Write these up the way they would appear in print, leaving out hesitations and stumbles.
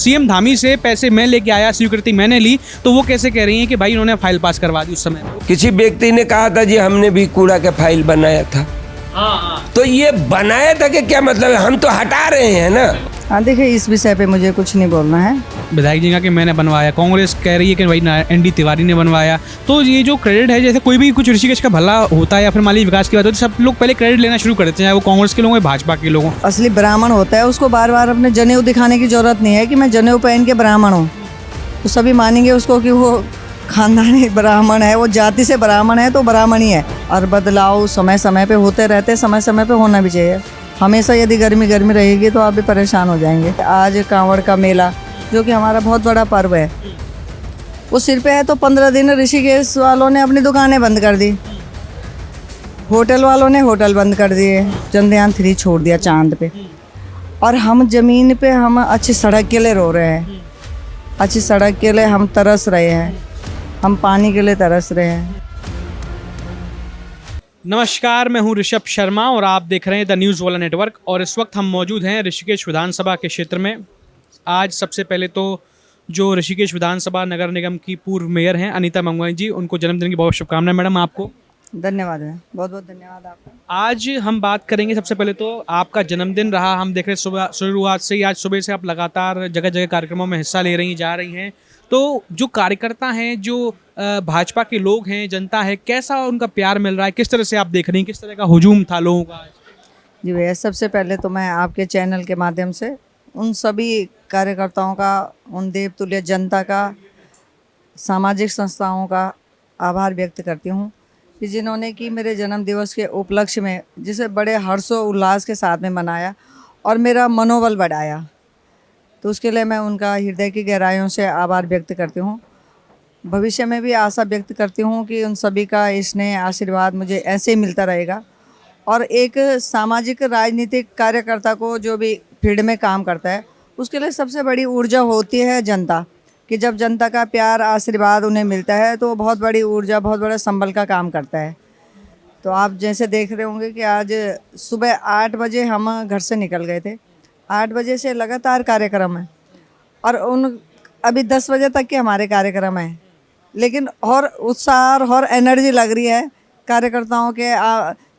CM Dhami से पैसे मैं लेके आया, स्वीकृति मैंने ली, तो वो कैसे कह रही हैं कि भाई उन्होंने फाइल पास करवा दी उस समय? किसी व्यक्ति ने कहा था जी हमने भी कूड़ा का फाइल बनाया था। तो ये बनाया था कि क्या मतलब है, हम तो हटा रहे हैं ना। हाँ देखिए, इस विषय पे मुझे कुछ नहीं बोलना है। विधायक जी का कि मैंने बनवाया, कांग्रेस कह रही है कि भाई एनडी तिवारी ने बनवाया। तो ये जो क्रेडिट है, जैसे कोई भी कुछ ऋषिकेश का भला होता है या फिर माली विकास की बात होती है, सब लोग पहले क्रेडिट लेना शुरू कर देते हैं, चाहे वो कांग्रेस के लोग या भाजपा के लोग। असली ब्राह्मण होता है, उसको बार बार अपने जनेऊ दिखाने की जरूरत नहीं है कि मैं जनेऊ पहन के ब्राह्मण हूँ। तो सभी मानेंगे उसको कि वो खानदानी ब्राह्मण है, वो जाति से ब्राह्मण है तो ब्राह्मण ही है। और बदलाव समय समय पे होते रहते, समय समय पे होना भी चाहिए। हमेशा यदि गर्मी रहेगी तो आप भी परेशान हो जाएंगे। आज कांवड़ का मेला जो कि हमारा बहुत बड़ा पर्व है, वो सिर पे है, तो 15 दिन ऋषिकेश वालों ने अपनी दुकानें बंद कर दी, होटल वालों ने होटल बंद कर दिए, चंद्रयान 3 छोड़ दिया चांद पे। और हम ज़मीन पे हम अच्छी सड़क के लिए रो रहे हैं, अच्छी सड़क के लिए हम तरस रहे हैं, हम पानी के लिए तरस रहे हैं। नमस्कार, मैं हूं ऋषभ शर्मा और आप देख रहे हैं द न्यूज़ वाला नेटवर्क। और इस वक्त हम मौजूद हैं ऋषिकेश विधानसभा के क्षेत्र में। आज सबसे पहले तो जो ऋषिकेश विधानसभा नगर निगम की पूर्व मेयर हैं अनीता मंगवाई जी, उनको जन्मदिन की बहुत शुभकामनाएं। मैडम आपको धन्यवाद है, बहुत बहुत धन्यवाद आपका। आज हम बात करेंगे, सबसे पहले तो आपका जन्मदिन रहा, हम देख रहे हैं सुबह शुरुआत से ही, आज सुबह से आप लगातार जगह जगह कार्यक्रमों में हिस्सा ले रही जा रही हैं। तो जो कार्यकर्ता हैं, जो भाजपा के लोग हैं, जनता है, कैसा उनका प्यार मिल रहा है, किस तरह से आप देख रही हैं, किस तरह का हुजूम था लोगों का? जी भैया, सबसे पहले तो मैं आपके चैनल के माध्यम से उन सभी कार्यकर्ताओं का, उन देवतुल्य जनता का, सामाजिक संस्थाओं का आभार व्यक्त करती हूँ कि जिन्होंने कि मेरे जन्म दिवस के उपलक्ष्य में जिसे बड़े हर्षोल्लास के साथ में मनाया और मेरा मनोबल बढ़ाया। तो उसके लिए मैं उनका हृदय की गहराइयों से आभार व्यक्त करती हूँ। भविष्य में भी आशा व्यक्त करती हूँ कि उन सभी का स्नेह आशीर्वाद मुझे ऐसे ही मिलता रहेगा। और एक सामाजिक राजनीतिक कार्यकर्ता को जो भी फील्ड में काम करता है, उसके लिए सबसे बड़ी ऊर्जा होती है जनता, कि जब जनता का प्यार आशीर्वाद उन्हें मिलता है तो बहुत बड़ी ऊर्जा, बहुत बड़ा संबल का काम करता है। तो आप जैसे देख रहे होंगे कि आज सुबह 8 बजे हम घर से निकल गए थे, 8 बजे से लगातार कार्यक्रम है और अभी 10 बजे तक के हमारे कार्यक्रम हैं, लेकिन और उत्साह और एनर्जी लग रही है कार्यकर्ताओं के,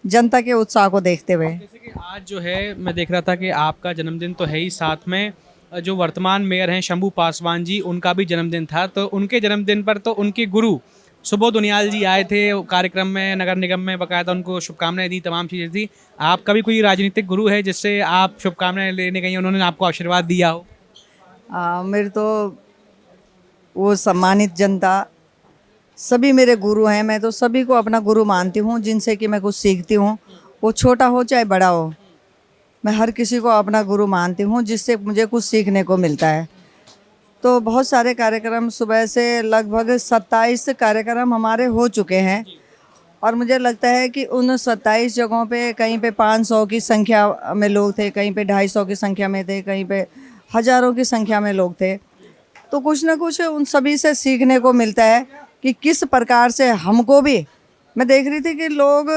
जनता के उत्साह को देखते हुए। जैसे कि आज जो है मैं देख रहा था कि आपका जन्मदिन तो है ही, साथ में जो वर्तमान मेयर हैं शंभू पासवान जी, उनका भी जन्मदिन था। तो उनके जन्मदिन पर तो उनके गुरु सुबोध उनियाल जी आए थे कार्यक्रम में, नगर निगम में, बकायदा उनको शुभकामनाएं दी, तमाम चीज़ें थी। आपका भी कोई राजनीतिक गुरु है जिससे आप शुभकामनाएं लेने गई, उन्होंने आपको आशीर्वाद दिया हो? मेरे तो वो सम्मानित जनता सभी मेरे गुरु हैं। मैं तो सभी को अपना गुरु मानती हूँ, जिनसे कि मैं कुछ सीखती हूँ, वो छोटा हो चाहे बड़ा हो। मैं हर किसी को अपना गुरु मानती हूँ जिससे मुझे कुछ सीखने को मिलता है। तो बहुत सारे कार्यक्रम, सुबह से लगभग 27 कार्यक्रम हमारे हो चुके हैं और मुझे लगता है कि उन 27 जगहों पे कहीं पे 500 की संख्या में लोग थे, कहीं पे 250 की संख्या में थे, कहीं पे हज़ारों की संख्या में लोग थे। तो कुछ ना कुछ उन सभी से सीखने को मिलता है कि किस प्रकार से हमको भी, मैं देख रही थी कि लोग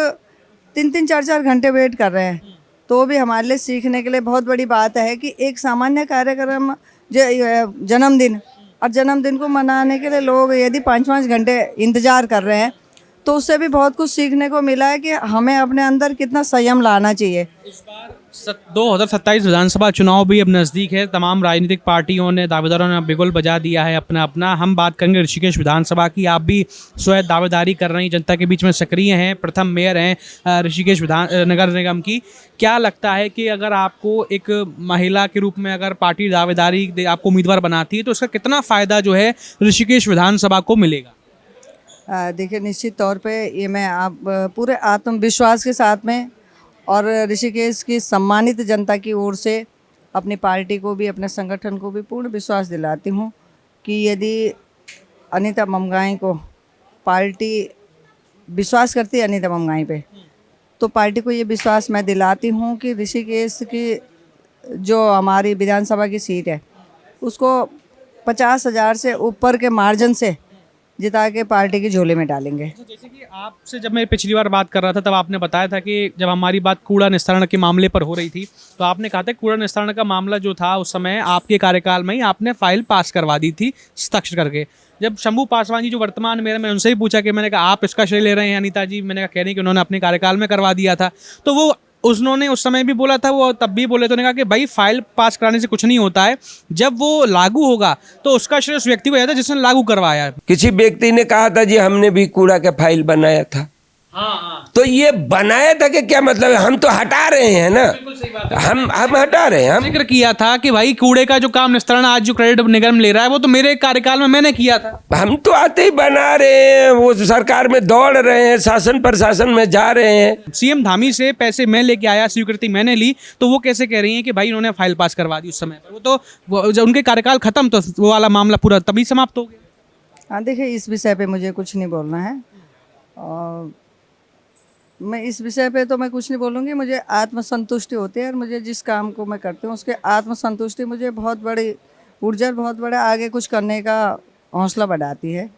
3-3, 4-4 घंटे वेट कर रहे हैं, तो भी हमारे लिए सीखने के लिए बहुत बड़ी बात है कि एक सामान्य कार्यक्रम जन्मदिन, और जन्मदिन को मनाने के लिए लोग यदि 5-5 घंटे इंतज़ार कर रहे हैं, तो उससे भी बहुत कुछ सीखने को मिला है कि हमें अपने अंदर कितना संयम लाना चाहिए। इस बार 2027 विधानसभा चुनाव भी अब नज़दीक है, तमाम राजनीतिक पार्टियों ने, दावेदारों ने बिगुल बजा दिया है अपना अपना। हम बात करेंगे ऋषिकेश विधानसभा की। आप भी स्वयं दावेदारी कर रही, जनता के बीच में सक्रिय हैं, प्रथम मेयर हैं ऋषिकेश नगर निगम की। क्या लगता है कि अगर आपको एक महिला के रूप में अगर पार्टी दावेदारी आपको उम्मीदवार बनाती है, तो उसका कितना फ़ायदा जो है ऋषिकेश विधानसभा को मिलेगा? देखिए, निश्चित तौर पे ये मैं आप पूरे आत्मविश्वास के साथ में और ऋषिकेश की सम्मानित जनता की ओर से अपनी पार्टी को भी, अपने संगठन को भी पूर्ण विश्वास दिलाती हूँ कि यदि अनीता मंगाई को पार्टी विश्वास करती है, अनीता मंगाई पे, तो पार्टी को ये विश्वास मैं दिलाती हूँ कि ऋषिकेश की जो हमारी विधानसभा की सीट है, उसको 50,000 से ऊपर के मार्जिन से जिता के पार्टी की झोली में डालेंगे। जैसे कि आपसे जब मैं पिछली बार बात कर रहा था तब आपने बताया था कि जब हमारी बात कूड़ा निस्तारण के मामले पर हो रही थी तो आपने कहा था कूड़ा निस्तारण का मामला जो था उस समय आपके कार्यकाल में ही आपने फाइल पास करवा दी थी हस्ताक्षर करके। जब शंभू पासवान जी जो वर्तमान मेयर, मैंने उनसे ही पूछा कि मैंने कहा आप इसका श्रेय ले रहे हैं अनीता जी, मैंने कहा कह रही हैं कि उन्होंने अपने कार्यकाल में करवा दिया था, तो वो उन्होंने उस समय भी बोला था, वो तब भी बोले तो उन्होंने कहा कि भाई फाइल पास कराने से कुछ नहीं होता है, जब वो लागू होगा तो उसका श्रेय उस व्यक्ति को जाता है जिसने लागू करवाया है। किसी व्यक्ति ने कहा था जी हमने भी कूड़ा का फाइल बनाया था। तो ये बनाया था कि क्या मतलब है, हम तो हटा रहे हैं ना, हम हटा रहे हैं। हम जिक्र किया था कि भाई कूड़े का जो काम निस्तारण आज जो क्रेडिट निगम ले रहा है वो तो मेरे कार्यकाल में मैंने किया था। हम तो आते ही बना रहे हैं, वो सरकार में दौड़ रहे हैं, शासन प्रशासन में जा रहे हैं। सीएम धामी से पैसे मैं लेके आया, स्वीकृति मैंने ली, तो वो कैसे कह रही हैं कि भाई इन्होंने फाइल पास करवा दी उस समय पर? जब उनके कार्यकाल खत्म तो वो वाला मामला पूरा तभी समाप्त हो गया। हाँ देखिए, इस विषय पे मुझे कुछ नहीं बोलना है और मैं इस विषय पे तो मैं कुछ नहीं बोलूँगी। मुझे आत्मसंतुष्टि होती है और मुझे जिस काम को मैं करती हूँ उसके आत्मसंतुष्टि मुझे बहुत बड़ी ऊर्जा और बहुत बड़ा आगे कुछ करने का हौसला बढ़ाती है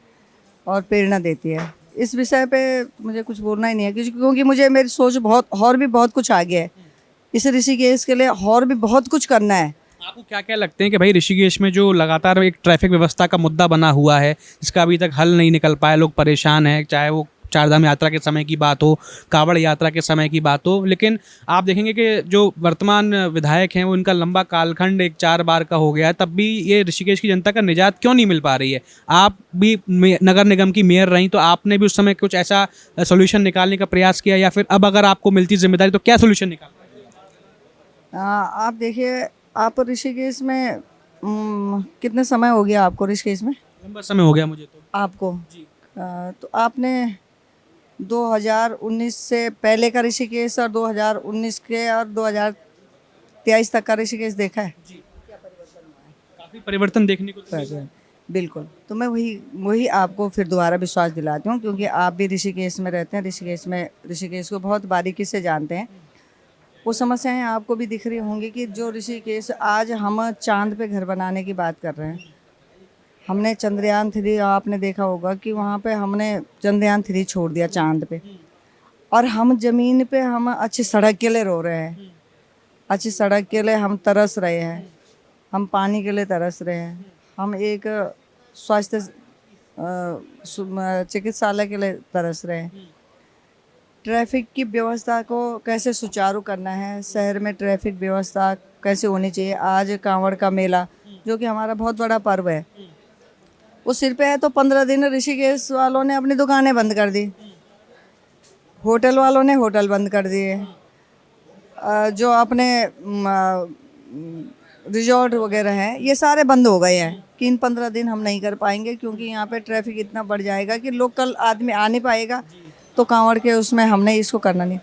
और प्रेरणा देती है। इस विषय पे मुझे कुछ बोलना ही नहीं है क्योंकि मुझे मेरी सोच बहुत और भी बहुत कुछ आगे है। इस ऋषिकेश के लिए और भी बहुत कुछ करना है। आपको क्या क्या लगते हैं कि भाई ऋषिकेश में जो लगातार एक ट्रैफिक व्यवस्था का मुद्दा बना हुआ है, जिसका अभी तक हल नहीं निकल पाया, लोग परेशान हैं, चाहे वो चारधाम यात्रा के समय की बात हो, कांवड़ यात्रा के समय की बात हो, लेकिन आप देखेंगे कि जो वर्तमान विधायक हैं वो इनका लंबा कालखंड एक 4 बार का हो गया है, तब भी ये ऋषिकेश की जनता का निजात क्यों नहीं मिल पा रही है? आप भी नगर निगम की मेयर रहीं तो आपने भी उस समय कुछ ऐसा सोल्यूशन निकालने का प्रयास किया, या फिर अब अगर आपको मिलती जिम्मेदारी तो क्या सोल्यूशन निकाल? आप देखिए, आप ऋषिकेश में कितने समय हो गया आपको ऋषिकेश में? लंबा समय हो गया मुझे तो। आपको जी। तो आपने 2019 से पहले का ऋषिकेश और 2019 के और 2023 तक का ऋषिकेश देखा है? जी। काफ़ी परिवर्तन देखने को मिला। बिल्कुल। तो मैं वही आपको फिर दोबारा विश्वास दिलाती हूँ क्योंकि आप भी ऋषिकेश में रहते हैं, ऋषिकेश को बहुत बारीकी से जानते हैं। वो समस्याएं आपको भी दिख रही होंगी कि जो ऋषिकेश आज हम चांद पे घर बनाने की बात कर रहे हैं। हमने चंद्रयान 3, आपने देखा होगा कि वहाँ पे हमने चंद्रयान 3 छोड़ दिया चांद पे, और हम ज़मीन पे हम अच्छी सड़क के लिए रो रहे हैं, अच्छी सड़क के लिए हम तरस रहे हैं, हम पानी के लिए तरस रहे हैं, हम एक स्वास्थ्य चिकित्सालय के लिए तरस रहे हैं। ट्रैफिक की व्यवस्था को कैसे सुचारू करना है, शहर में ट्रैफिक व्यवस्था कैसे होनी चाहिए। आज कांवड़ का मेला जो कि हमारा बहुत बड़ा पर्व है, वो सिर पे है, तो 15 दिन ऋषिकेश वालों ने अपनी दुकानें बंद कर दी, होटल वालों ने होटल बंद कर दिए, जो अपने रिजॉर्ट वगैरह हैं ये सारे बंद हो गए हैं कि इन 15 दिन हम नहीं कर पाएंगे क्योंकि यहाँ पे ट्रैफिक इतना बढ़ जाएगा कि लोकल आदमी आ नहीं पाएगा। तो कांवड़ के उसमें हमने इसको करना नहीं।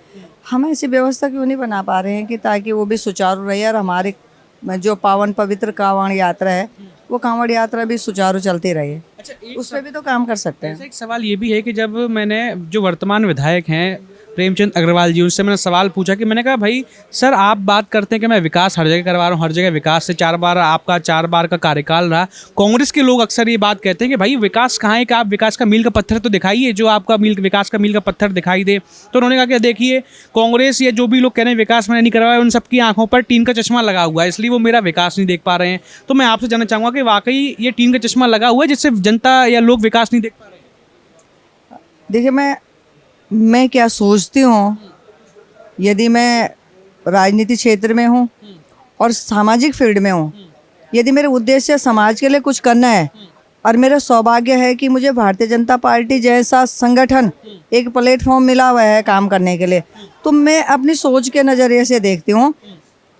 हम ऐसी व्यवस्था क्यों नहीं बना पा रहे हैं कि ताकि वो भी सुचारू रहे और हमारे जो पावन पवित्र कांवड़ यात्रा है वो कांवड़ यात्रा भी सुचारू चलती रहे। अच्छा, उस पर भी तो काम कर सकते हैं। एक सवाल ये भी है कि जब मैंने जो वर्तमान विधायक हैं प्रेमचंद अग्रवाल जी, उनसे मैंने सवाल पूछा कि मैंने कहा भाई सर आप बात करते हैं कि मैं विकास हर जगह करवा रहा हूँ, हर जगह विकास से 4 बार आपका 4 बार का कार्यकाल रहा, कांग्रेस के लोग अक्सर ये बात कहते हैं कि भाई विकास कहाँ है, कि आप विकास का मील का पत्थर तो दिखाइए, जो आपका विकास का मील का पत्थर दिखाई दे। तो उन्होंने कहा कि देखिए कांग्रेस या जो भी लोग कह रहे हैं विकास मैंने नहीं करवाया, उन सबकी आंखों पर टीन का चश्मा लगा हुआ है, इसलिए वो मेरा विकास नहीं देख पा रहे हैं। तो मैं आपसे जानना चाहूँगा कि वाकई ये टीन का चश्मा लगा हुआ है जिससे जनता या लोग विकास नहीं देख पा रहे हैं? देखिए, मैं क्या सोचती हूँ, यदि मैं राजनीति क्षेत्र में हूँ और सामाजिक फील्ड में हूँ, यदि मेरे उद्देश्य समाज के लिए कुछ करना है और मेरा सौभाग्य है कि मुझे भारतीय जनता पार्टी जैसा संगठन एक प्लेटफॉर्म मिला हुआ है काम करने के लिए, तो मैं अपनी सोच के नज़रिए से देखती हूँ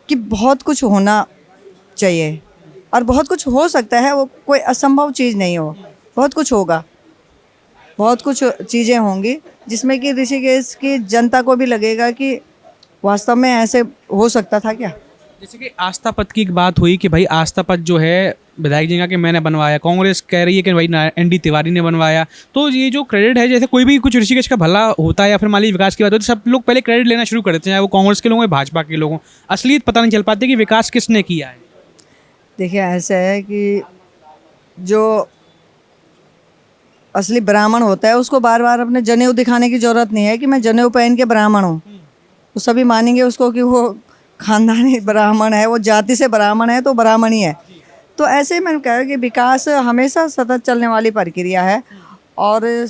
कि बहुत कुछ होना चाहिए और बहुत कुछ हो सकता है। वो कोई असंभव चीज़ नहीं हो, बहुत कुछ होगा, बहुत कुछ चीज़ें होंगी जिसमें कि ऋषिकेश की जनता को भी लगेगा कि वास्तव में ऐसे हो सकता था क्या। जैसे कि आस्था पथ की एक बात हुई कि भाई आस्था पथ जो है विधायक जी का कि मैंने बनवाया, कांग्रेस कह रही है कि भाई ND तिवारी ने बनवाया, तो ये जो क्रेडिट है, जैसे कोई भी कुछ ऋषिकेश का भला होता है या फिर मान लीजिए विकास की बात होती है, सब लोग पहले क्रेडिट लेना शुरू कर देते हैं, चाहे वो कांग्रेस के लोग या भाजपा के लोग हों, असलियत पता नहीं चल पाती कि विकास किसने किया है। देखिए ऐसा है कि जो असली ब्राह्मण होता है उसको बार बार अपने जनेऊ दिखाने की जरूरत नहीं है कि मैं जनेऊ पहन के ब्राह्मण हूँ। वो सभी मानेंगे उसको कि वो खानदानी ब्राह्मण है, वो जाति से ब्राह्मण है तो ब्राह्मण ही है। तो ऐसे ही मैंने कहा कि विकास हमेशा सतत चलने वाली प्रक्रिया है और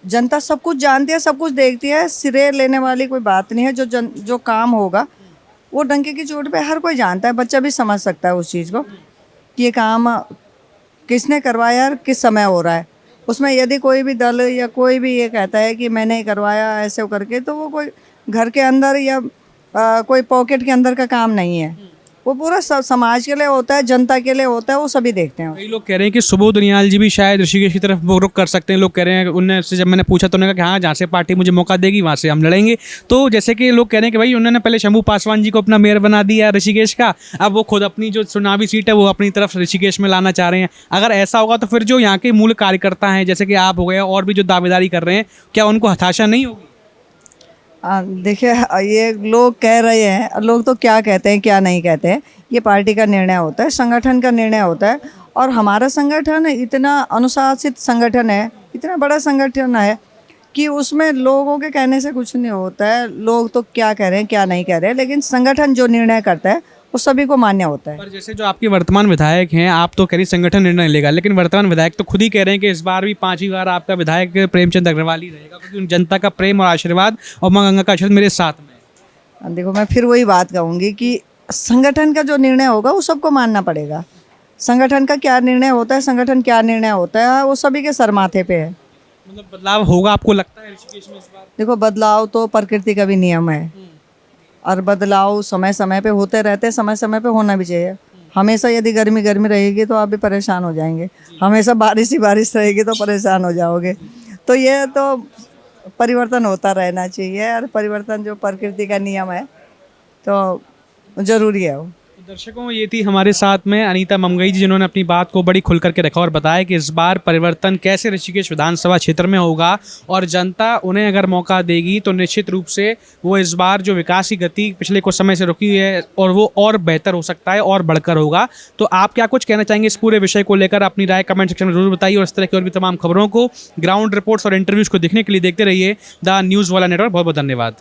जनता सब कुछ जानती है, सब कुछ देखती है, सिरे लेने वाली कोई बात नहीं है। जो काम होगा वो डंके की चोट पे हर कोई जानता है, बच्चा भी समझ सकता है उस चीज़ को कि ये काम किसने करवाया और किस समय हो रहा है। उसमें यदि कोई भी दल या कोई भी ये कहता है कि मैंने करवाया ऐसे करके, तो वो कोई घर के अंदर या कोई पॉकेट के अंदर का काम नहीं है, वो पूरा समाज के लिए होता है, जनता के लिए होता है, वो सभी देखते हैं। कई लोग कह रहे हैं कि सुबोध उनियाल जी भी शायद ऋषिकेश की तरफ वो रुख कर सकते हैं। लोग कह रहे हैं, उनसे जब मैंने पूछा तो उन्होंने कहा कि हाँ, जहाँ से पार्टी मुझे मौका देगी वहाँ से हम लड़ेंगे। तो जैसे कि लोग कह रहे हैं कि भाई उन्होंने पहले शंभू पासवान जी को अपना मेयर बना दिया ऋषिकेश का, अब वो खुद अपनी जो चुनावी सीट है वो अपनी तरफ ऋषिकेश में लाना चाह रहे हैं। अगर ऐसा होगा तो फिर जो यहाँ के मूल कार्यकर्ता हैं जैसे कि आप हो गए और भी जो दावेदारी कर रहे हैं, क्या उनको हताशा नहीं होगी? देखिए, ये लोग कह रहे हैं, लोग तो क्या कहते हैं क्या नहीं कहते हैं, ये पार्टी का निर्णय होता है, संगठन का निर्णय होता है। और हमारा संगठन इतना अनुशासित संगठन है, इतना बड़ा संगठन है कि उसमें लोगों के कहने से कुछ नहीं होता है। लोग तो क्या कह रहे हैं क्या नहीं कह रहे हैं, लेकिन संगठन जो निर्णय करता है वो सभी को मान्य होता है। पर जैसे जो आपके वर्तमान विधायक हैं, आप तो कह रही संगठन निर्णय लेगा, लेकिन वर्तमान विधायक तो खुद ही कह रहे हैं कि इस बार भी 5वीं बार आपका विधायक प्रेमचंद अग्रवाल ही रहेगा, क्योंकि उन जनता का प्रेम और आशीर्वाद और मां गंगा का आशीर्वाद मेरे साथ में। देखो, मैं फिर वही बात कहूँगी कि संगठन का जो निर्णय होगा वो सबको मानना पड़ेगा। संगठन का क्या निर्णय होता है, संगठन क्या निर्णय होता है, वो सभी के सर माथे पे है। मतलब बदलाव होगा आपको लगता है ऋषिकेश में इस बार? देखो, बदलाव तो प्रकृति का भी नियम है और बदलाव समय समय पे होते रहते हैं, समय समय पे होना भी चाहिए। हमेशा यदि गर्मी रहेगी तो आप भी परेशान हो जाएंगे, हमेशा बारिश रहेगी तो परेशान हो जाओगे। तो ये तो परिवर्तन होता रहना चाहिए और परिवर्तन जो प्रकृति का नियम है तो ज़रूरी है वो। दर्शकों, ये थी हमारे साथ में अनीता ममगई जी, जिन्होंने अपनी बात को बड़ी खुल करके रखा और बताया कि इस बार परिवर्तन कैसे ऋषिकेश विधानसभा क्षेत्र में होगा और जनता उन्हें अगर मौका देगी तो निश्चित रूप से वो इस बार जो विकास की गति पिछले कुछ समय से रुकी है और वो और बेहतर हो सकता है और बढ़कर होगा। तो आप क्या कुछ कहना चाहेंगे इस पूरे विषय को लेकर? अपनी राय कमेंट सेक्शन में जरूर बताइए और इस तरह की और भी तमाम खबरों को, ग्राउंड रिपोर्ट्स और इंटरव्यूज़ को देखने के लिए देखते रहिए द न्यूज़ वाला नेटवर्क। बहुत बहुत धन्यवाद।